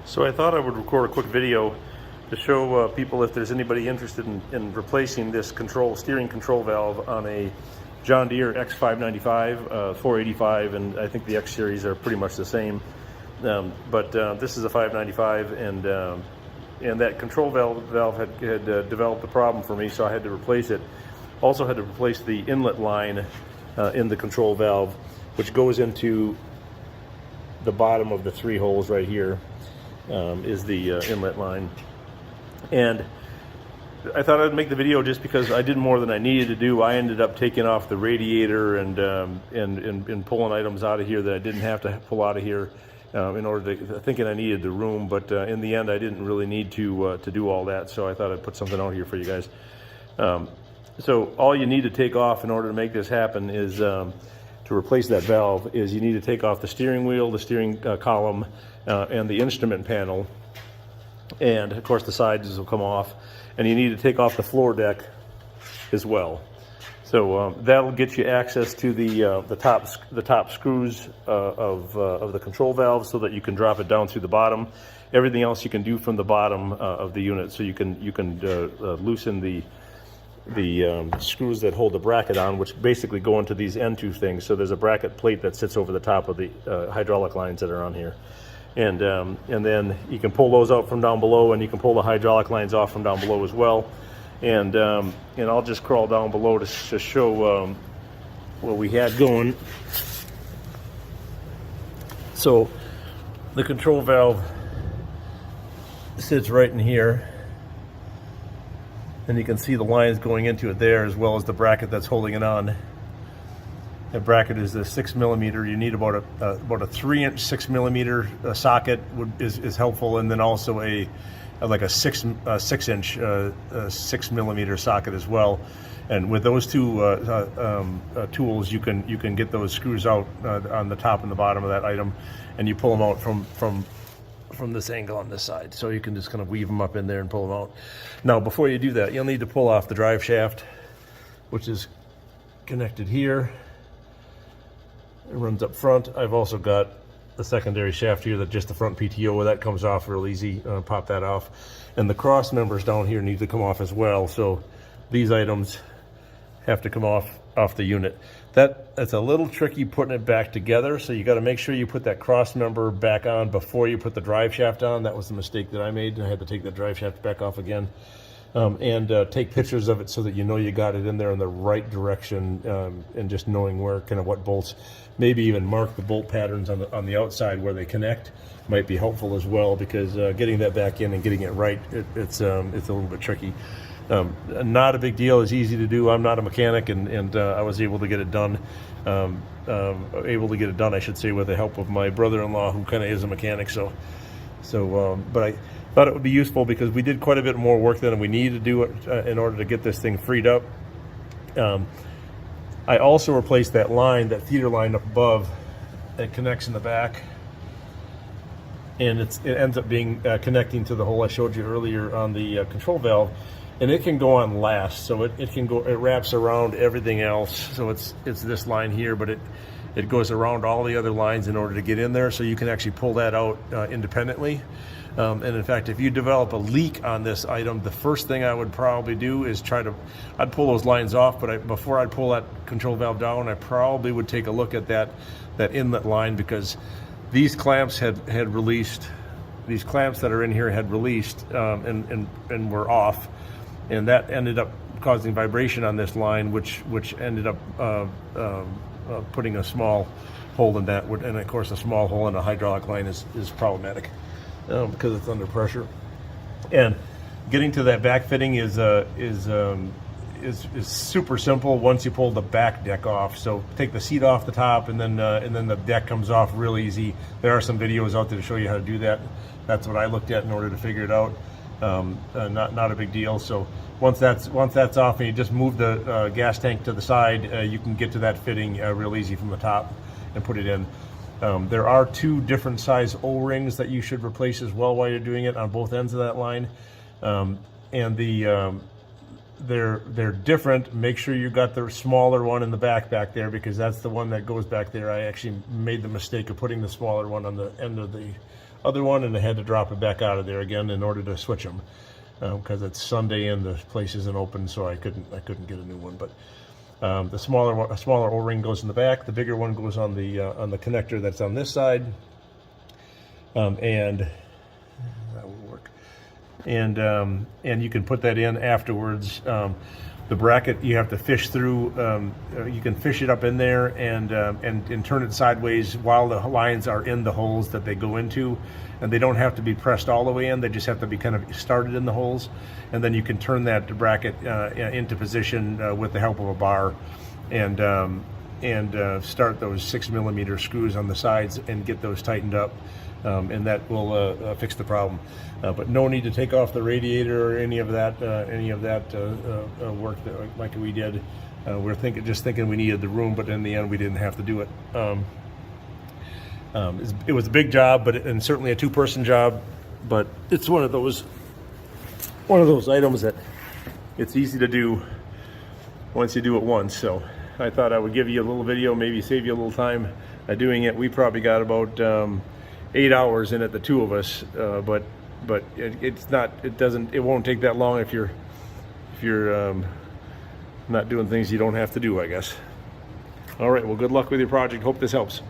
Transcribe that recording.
So I thought I would record a quick video to show people if there's anybody interested in replacing this steering control valve on a John Deere X595, 485, and I think the X series are pretty much the same. But this is a 595, and that control valve had developed a problem for me, so I had to replace it. Also had to replace the inlet line in the control valve, which goes into the bottom of the 3 holes right here. Is the inlet line. And I thought I'd make the video just because I did more than I needed to do. I ended up taking off the radiator and pulling items out of here that I didn't have to pull out of here in order to, thinking I needed the room, but in the end I didn't really need to do all that, so I thought I'd put something out here for you guys. So all you need to take off in order to make this happen is to replace that valve is you need to take off the steering wheel, the steering column, and the instrument panel, and of course the sides will come off, and you need to take off the floor deck as well. So that'll get you access to the top screws of the control valve, so that you can drop it down through the bottom. Everything else you can do from the bottom of the unit, so you can loosen the screws that hold the bracket on, which basically go into these end 2 things. So there's a bracket plate that sits over the top of the hydraulic lines that are on here, and then you can pull those out from down below, and you can pull the hydraulic lines off from down below as well. And I'll just crawl down below to show what we had going. So the control valve sits right in here, and you can see the lines going into it there, as well as the bracket that's holding it on. That bracket is a 6mm. You need about a 3-inch 6mm socket is helpful, and then also like a 6-inch 6mm socket as well. And with those two tools, you can get those screws out on the top and the bottom of that item, and you pull them out from this angle on this side. So you can just kind of weave them up in there and pull them out. Now, before you do that, you'll need to pull off the drive shaft, which is connected here. It runs up front. I've also got the secondary shaft here, that just the front PTO, that comes off real easy. Pop that off. And the cross members down here need to come off as well. So these items have to come off the unit. That's a little tricky putting it back together, so you got to make sure you put that cross member back on before you put the drive shaft on. That was the mistake that I made. I had to take the drive shaft back off again, and take pictures of it so that you know you got it in there in the right direction, and just knowing where, kind of what bolts, maybe even mark the bolt patterns on the outside where they connect might be helpful as well, because getting that back in and getting it right, it's a little bit tricky. Not a big deal. It's easy to do. I'm not a mechanic, and I was able to get it done. I should say, with the help of my brother-in-law, who kind of is a mechanic. But I thought it would be useful because we did quite a bit more work than we needed to do in order to get this thing freed up. I also replaced that line, that feeder line up above that connects in the back, and it ends up being connecting to the hole I showed you earlier on the control valve. And it can go on last, so it wraps around everything else. So it's this line here, but it goes around all the other lines in order to get in there, so you can actually pull that out independently. And in fact, if you develop a leak on this item, the first thing I would probably do is I'd pull those lines off, but before I'd pull that control valve down, I probably would take a look at that inlet line, because these clamps had released. These clamps that are in here had released and were off. And that ended up causing vibration on this line, which ended up putting a small hole in that. And of course, a small hole in a hydraulic line is problematic because it's under pressure. And getting to that back fitting is super simple once you pull the back deck off. So take the seat off the top, and then the deck comes off real easy. There are some videos out there to show you how to do that. That's what I looked at in order to figure it out. Not a big deal. So once that's off, and you just move the gas tank to the side, you can get to that fitting real easy from the top and put it in. There are 2 different size O-rings that you should replace as well while you're doing it on both ends of that line, and they're different. Make sure you got the smaller one in the back there, because that's the one that goes back there. I actually made the mistake of putting the smaller one on the end of the other one, and I had to drop it back out of there again in order to switch them, because it's Sunday and the place isn't open, so I couldn't get a new one. But a smaller O-ring goes in the back. The bigger one goes on the connector that's on this side, and that will work. And you can put that in afterwards. The bracket you have to fish through. You can fish it up in there and turn it sideways while the lines are in the holes that they go into, and they don't have to be pressed all the way in. They just have to be kind of started in the holes, and then you can turn that bracket into position with the help of a bar, and start those 6mm screws on the sides and get those tightened up, and that will fix the problem. But no need to take off the radiator or any of that work that like we did. We're just thinking we needed the room, but in the end we didn't have to do it. It was a big job, and certainly a two-person job, but it's one of those items that it's easy to do once you do it once. So I thought I would give you a little video, maybe save you a little time doing it. We probably got about 8 hours in it, the two of us, but it won't take that long if you're not doing things you don't have to do, I guess. All right, well, good luck with your project. Hope this helps.